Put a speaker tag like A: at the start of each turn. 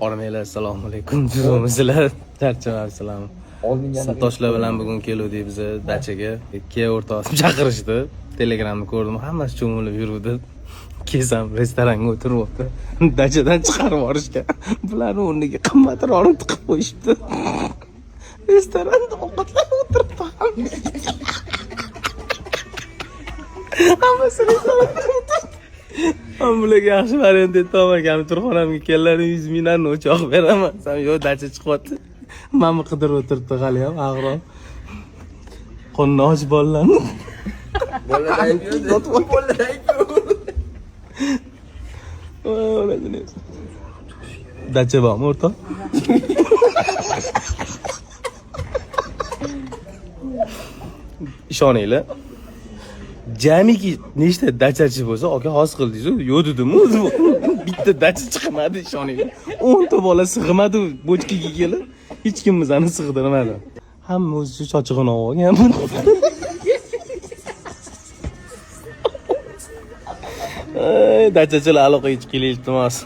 A: Oramanglar, assalomu alaykum. Sizlar charchabsizlarmi? Sinfdoshlar bilan bugun keluvdik biz dachaga. Ikki o'rtoqsim chaqirishdi. Telegramni ko'rdim, hammasi cho'milib yuruvdi. Kesam restoranga o'tiryapti. Dachadan chiqarib yuborishgan. Bularni o'rniga qimmatroqni tiqib qo'yishibdi. Restoranda ovqatlanib o'tiribdi. Hammasi restoranda bularga yaxshi variant deb tomakamni turxonamga kellarni 100 mingdan o'choq beraman. Sam yo dacha chiqyapti. Mamma qidirib o'tiribdi hali ham ag'ro. Qonni och bolalarni. Dacha bormi o'rtoq? Ishoninglar. Jamiki nechta dachachi bo'lsa, aka hozir qildingiz-ku, yo'q dedim-ku. Bitta dacha chiqmadi, ishoninglar. 10 ta bola sig'madi bochkaga kelib, hech kim bizani sig'dirmadi. Hamma o'zi chochig'ini olgan. Dachachilar aloqaga chiqinglar, iltimos.